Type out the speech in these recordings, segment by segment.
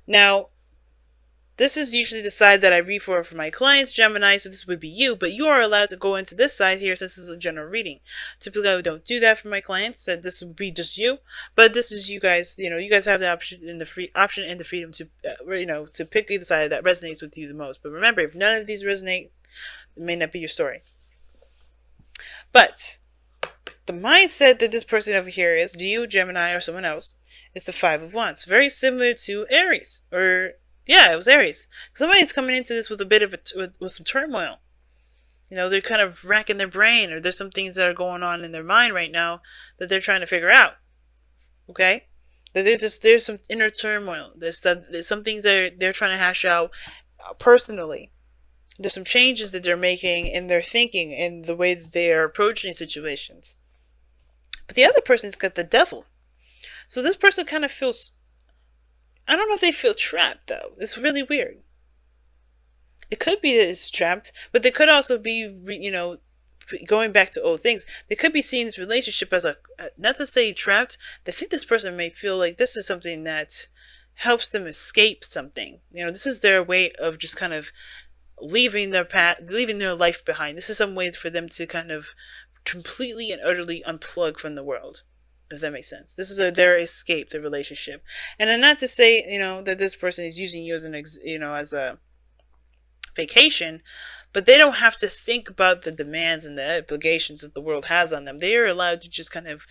Now, this is usually the side that I read for my clients, Gemini, so this would be you, but you are allowed to go into this side here since this is a general reading. Typically, I don't do that for my clients, that this would be just you, but this is you guys, you guys have the option and the freedom to, to pick either side that resonates with you the most. But remember, if none of these resonate, it may not be your story. But the mindset that this person over here is, do you, Gemini, or someone else, is the Five of Wands. Very similar to Aries, or yeah, it was Aries. Somebody's coming into this with a bit of with some turmoil. They're kind of racking their brain, or there's some things that are going on in their mind right now that they're trying to figure out. Okay, that there's some inner turmoil. There's some things that they're trying to hash out personally. There's some changes that they're making in their thinking and the way that they are approaching situations. But the other person's got the Devil. So this person kind of feels, I don't know if they feel trapped though. It's really weird. It could be that it's trapped, but they could also be, going back to old things. They could be seeing this relationship as not to say trapped. They think this person may feel like this is something that helps them escape something. This is their way of just kind of leaving their life behind. This is some way for them to kind of completely and utterly unplug from the world. If that makes sense. This is their escape, their relationship. And then not to say, that this person is using you as as a vacation, but they don't have to think about the demands and the obligations that the world has on them. They are allowed to just kind of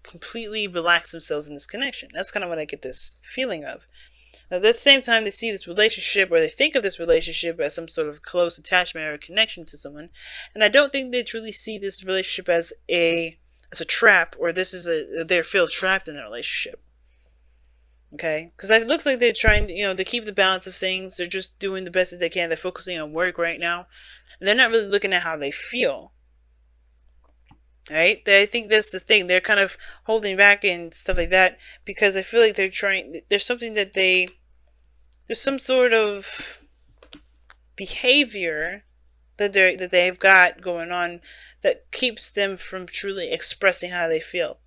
completely relax themselves in this connection. That's kind of what I get this feeling of. Now, at the same time, they see this relationship, or they think of this relationship as some sort of close attachment or connection to someone. And I don't think they truly see this relationship as a trap, or they feel trapped in a relationship. Okay, because it looks like they're trying to keep the balance of things. They're just doing the best that they can. They're focusing on work right now, and they're not really looking at how they feel. Right? I think that's the thing. They're kind of holding back and stuff like that because I feel like they're trying. There's something that there's some sort of behavior that they've got going on that keeps them from truly expressing how they feel.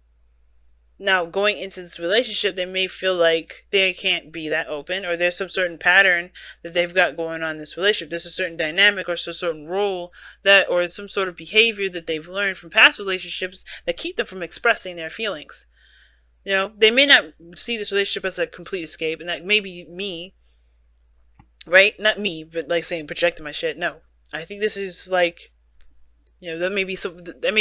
Now, going into this relationship, they may feel like they can't be that open, or there's some certain pattern that they've got going on in this relationship. There's a certain dynamic or some certain role or some sort of behavior that they've learned from past relationships that keep them from expressing their feelings. They may not see this relationship as a complete escape, and that may be me, right? Not me, but like saying projecting my shit. No, I think this is like, that may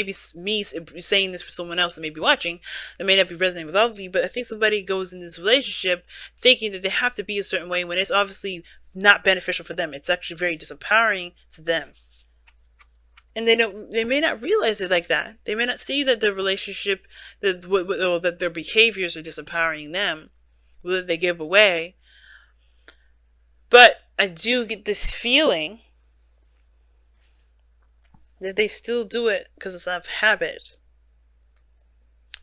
be me saying this for someone else that may be watching. That may not be resonating with all of you, but I think somebody goes in this relationship thinking that they have to be a certain way when it's obviously not beneficial for them. It's actually very disempowering to them. And they may not realize it like that. They may not see that the relationship, that their behaviors are disempowering them, that they give away. But I do get this feeling that they still do it because it's out of habit.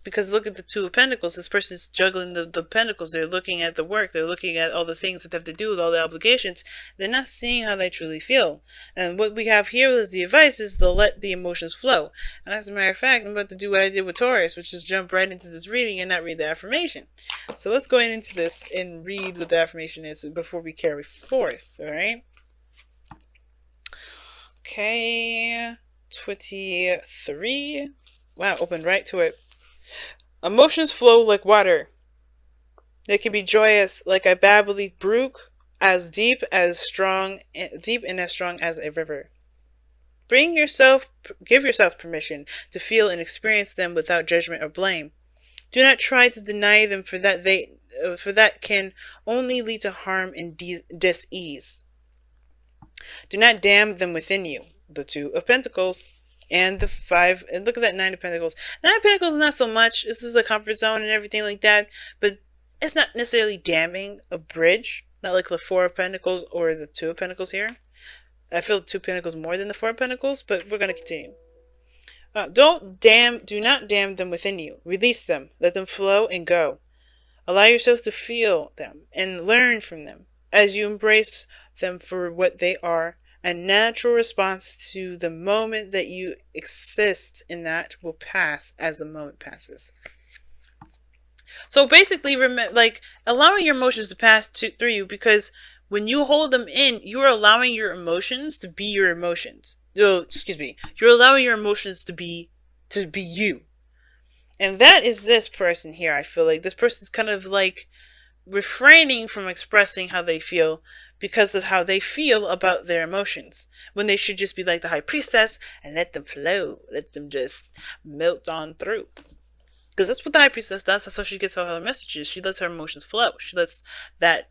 Because look at the Two of Pentacles. This person's juggling the Pentacles. They're looking at the work. They're looking at all the things that they have to do with all the obligations. They're not seeing how they truly feel. And what we have here is the advice is to let the emotions flow. And as a matter of fact, I'm about to do what I did with Taurus, which is jump right into this reading and not read the affirmation. So let's go into this and read what the affirmation is before we carry forth. Alright? Okay. 23. Wow, opened right to it. Emotions flow like water. They can be joyous like a babbly brook, as deep and as strong as a river. Give yourself permission to feel and experience them without judgment or blame. Do not try to deny them, for that can only lead to harm and dis-ease. Do not damn them within you. The Two of Pentacles and the Five, and look at that Nine of Pentacles. Nine of Pentacles is not so much. This is a comfort zone and everything like that, but it's not necessarily damning a bridge. Not like the Four of Pentacles or the Two of Pentacles here. I feel the Two of Pentacles more than the Four of Pentacles, but we're going to continue. Do not damn them within you. Release them. Let them flow and go. Allow yourself to feel them and learn from them as you embrace them for what they are. A natural response to the moment that you exist in that will pass as the moment passes. So basically, like allowing your emotions to pass through you, because when you hold them in, you are allowing your emotions to be your emotions. Oh, excuse me. You're allowing your emotions to be you. And that is this person here. I feel like this person's kind of like refraining from expressing how they feel because of how they feel about their emotions, when they should just be like the high priestess and let them flow, let them just melt on through. Because that's what the high priestess does. That's how she gets all her messages. She lets her emotions flow. She lets that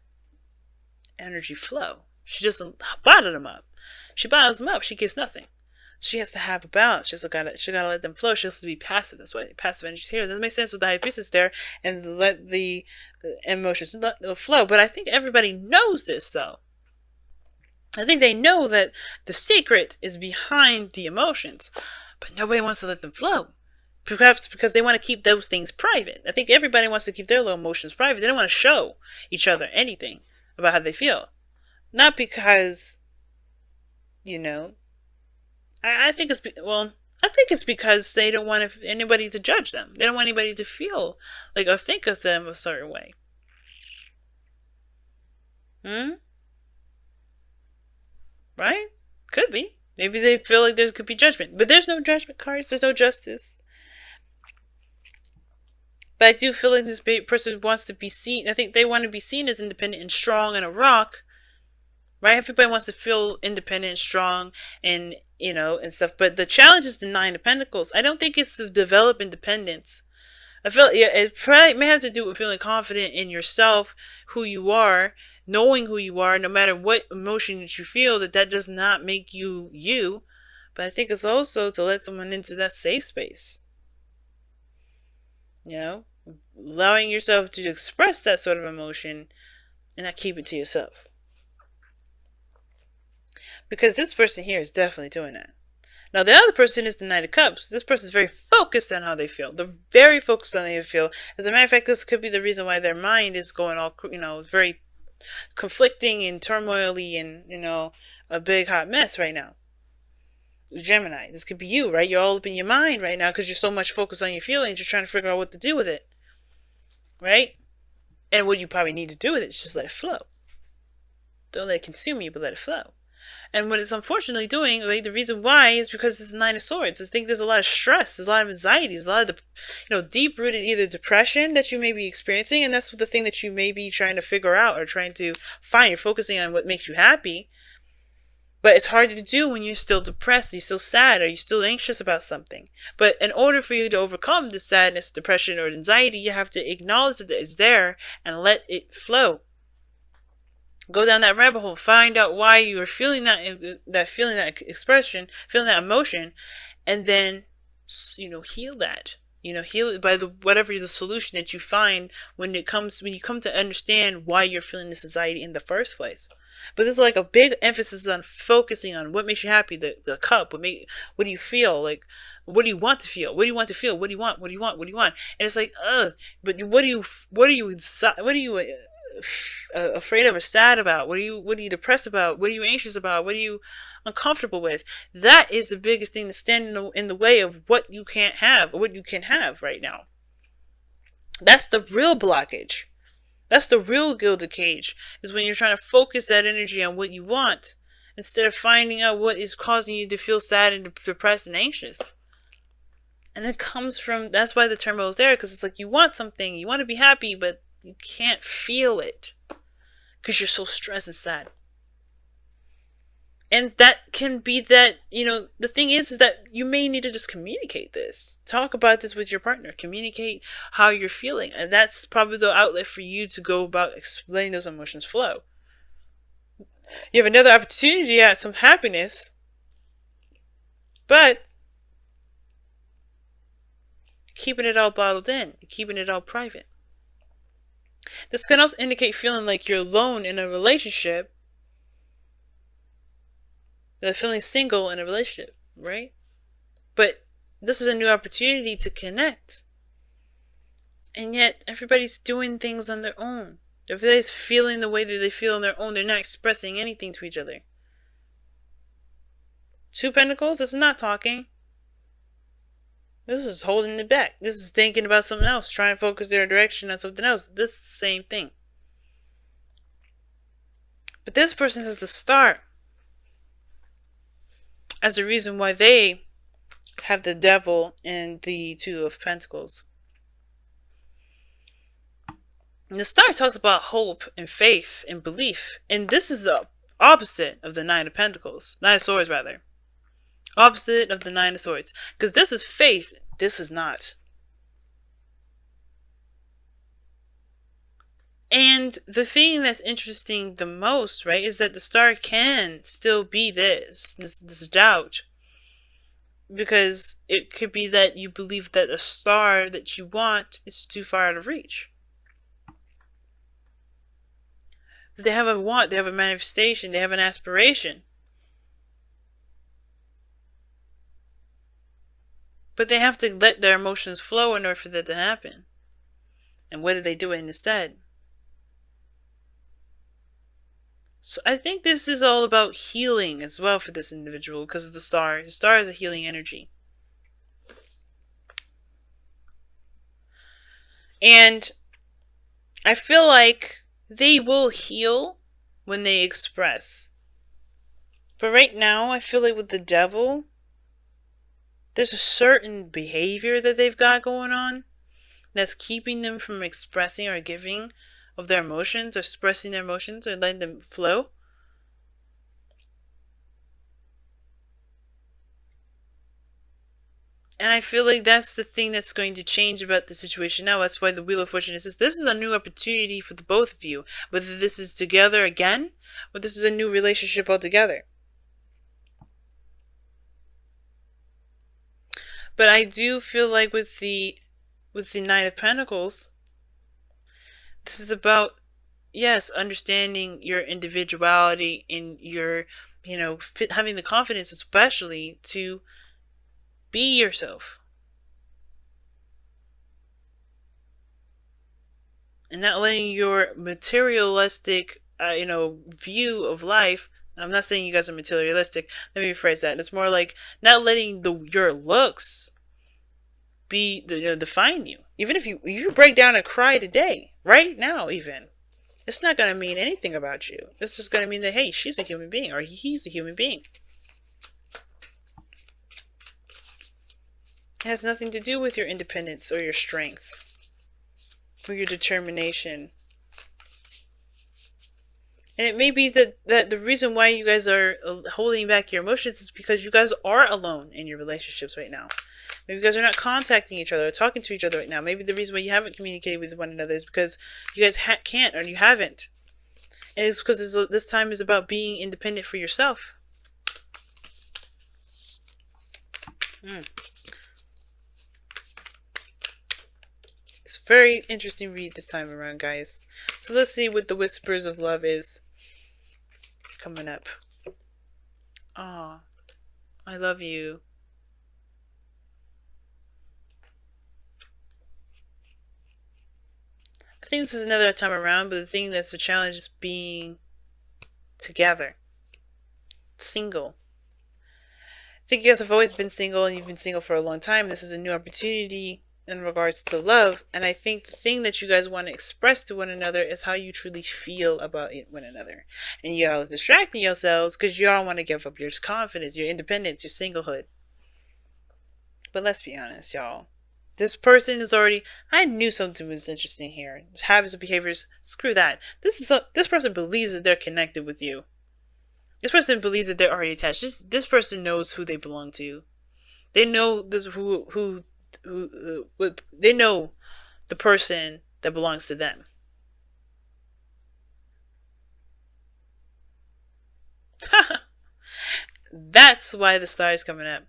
energy flow. She doesn't bottle them up. She bottles them up. She gets nothing. She has to have a balance. She gotta let them flow. She has to be passive. That's why passive energy is here. That makes sense with the high priestess there, and let the emotions flow. But I think everybody knows this, though. I think they know that the secret is behind the emotions, but nobody wants to let them flow. Perhaps because they want to keep those things private. I think everybody wants to keep their little emotions private. They don't want to show each other anything about how they feel. Not because, you know, I think it's, well, I think it's because they don't want anybody to judge them. They don't want anybody to feel like or think of them a certain way. Right? Could be. Maybe they feel like there could be judgment. But there's no judgment cards. There's no justice. But I do feel like this person wants to be seen. I think they want to be seen as independent and strong and a rock. Right? Everybody wants to feel independent and strong and, you know, and stuff. But the challenge is the Nine of Pentacles. I don't think it's to develop independence. I feel, yeah, it probably may have to do with feeling confident in yourself, who you are, knowing who you are, no matter what emotion that you feel, that does not make you you. But I think it's also to let someone into that safe space. You know, allowing yourself to express that sort of emotion and not keep it to yourself. Because this person here is definitely doing that. Now, the other person is the Knight of Cups. This person is very focused on how they feel. They're very focused on how they feel. As a matter of fact, this could be the reason why their mind is going all, you know, very conflicting and turmoily and, you know, a big hot mess right now. Gemini, this could be you, right? You're all up in your mind right now because you're so much focused on your feelings. You're trying to figure out what to do with it, right? And what you probably need to do with it is just let it flow. Don't let it consume you, but let it flow. And what it's unfortunately doing, like, the reason why is because it's the Nine of Swords. I think there's a lot of stress, there's a lot of anxiety, there's a lot of, you know, deep-rooted either depression that you may be experiencing, and that's the thing that you may be trying to figure out or trying to find. You're focusing on what makes you happy, but it's hard to do when you're still depressed, you're still sad, or you're still anxious about something. But in order for you to overcome the sadness, depression, or anxiety, you have to acknowledge that it's there and let it flow. Go down that rabbit hole. Find out why you are feeling that expression, feeling that emotion, and then, you know, heal that. You know, heal it by whatever the solution that you find when you come to understand why you're feeling this anxiety in the first place. But there's like a big emphasis on focusing on what makes you happy. The cup. What do you feel like? What do you want to feel? What do you want to feel? What do you want? What do you want? What do you want? And it's like, but what are you afraid of or sad about? What are you depressed about? What are you anxious about? What are you uncomfortable with? That is the biggest thing that's standing in the way of what you can't have, or what you can have right now. That's the real blockage. That's the real gilded cage, is when you're trying to focus that energy on what you want instead of finding out what is causing you to feel sad and depressed and anxious. And it comes from, that's why the turmoil is there, because it's like you want something, you want to be happy, but you can't feel it because you're so stressed and sad. And that can be that, you know, the thing is that you may need to just communicate this. Talk about this with your partner. Communicate how you're feeling. And that's probably the outlet for you to go about explaining those emotions flow. You have another opportunity at some happiness, but keeping it all bottled in, keeping it all private. This can also indicate feeling like you're alone in a relationship, feeling single in a relationship, right? But this is a new opportunity to connect. And yet, everybody's doing things on their own. Everybody's feeling the way that they feel on their own. They're not expressing anything to each other. Two Pentacles, this is not talking. This is holding it back. This is thinking about something else, trying to focus their direction on something else. This is the same thing. But this person has the star as the reason why they have the devil and the Two of Pentacles. And the star talks about hope and faith and belief. And this is the opposite of the Nine of Pentacles. Nine of Swords, rather. Opposite of the Nine of Swords. Because this is faith. This is not. And the thing that's interesting the most, right, is that the star can still be this doubt. Because it could be that you believe that a star that you want is too far out of reach. They have a want, they have a manifestation, they have an aspiration. But they have to let their emotions flow in order for that to happen. And what do they do instead? So I think this is all about healing as well for this individual because of the star. The star is a healing energy. And I feel like they will heal when they express. But right now, I feel like with the devil, there's a certain behavior that they've got going on that's keeping them from expressing or giving of their emotions, or expressing their emotions, or letting them flow. And I feel like that's the thing that's going to change about the situation now. That's why the Wheel of Fortune is this is a new opportunity for the both of you. Whether this is together again, or this is a new relationship altogether. But I do feel like with the Nine of Pentacles, this is about, yes, understanding your individuality and your, having the confidence especially to be yourself. And not letting your materialistic, view of life. I'm not saying you guys are materialistic. Let me rephrase that. It's more like not letting your looks define you. Even if you break down and cry today, right now even, it's not going to mean anything about you. It's just going to mean that, hey, she's a human being, or he's a human being. It has nothing to do with your independence or your strength or your determination. And it may be that the reason why you guys are holding back your emotions is because you guys are alone in your relationships right now. Maybe you guys are not contacting each other or talking to each other right now. Maybe the reason why you haven't communicated with one another is because you guys can't, or you haven't. And it's because this time is about being independent for yourself. It's a very interesting read this time around, guys. So let's see what the Whispers of Love is coming up. Oh, I love you. I think this is another time around, but the thing that's the challenge is being together. Single. I think you guys have always been single, and you've been single for a long time. This is a new opportunity in regards to love. And I think the thing that you guys want to express to one another is how you truly feel about one another. And y'all are distracting yourselves because y'all want to give up your confidence, your independence, your singlehood. But let's be honest, y'all. This person is already, I knew something was interesting here. Habits and behaviors, screw that. This person believes that they're connected with you. This person believes that they're already attached. This person knows who they belong to. They know they know the person that belongs to them. That's why the star is coming up.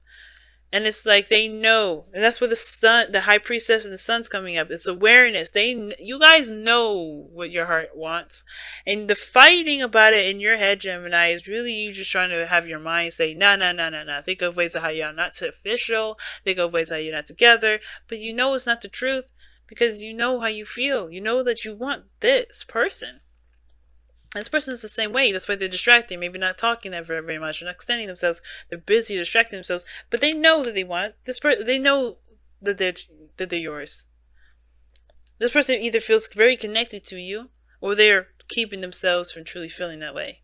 And it's like they know, and that's where the high priestess and the sun's coming up. It's awareness. You guys know what your heart wants, and the fighting about it in your head, Gemini, is really you just trying to have your mind say, no. Think of ways of how you're not official. Think of ways how you're not together. But you know it's not the truth because you know how you feel. You know that you want this person. And this person is the same way. That's why they're distracting. Maybe not talking that very, very much. They're not extending themselves. They're busy distracting themselves. But they know that they want this person. They know that they're yours. This person either feels very connected to you, or they're keeping themselves from truly feeling that way.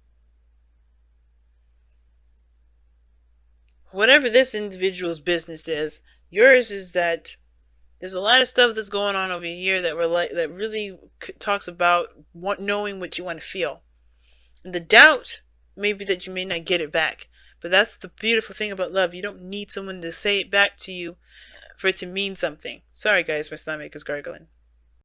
Whatever this individual's business is, yours is that there's a lot of stuff that's going on over here that really talks about knowing what you want to feel. And the doubt may be that you may not get it back. But that's the beautiful thing about love. You don't need someone to say it back to you for it to mean something. Sorry guys, my stomach is gargling.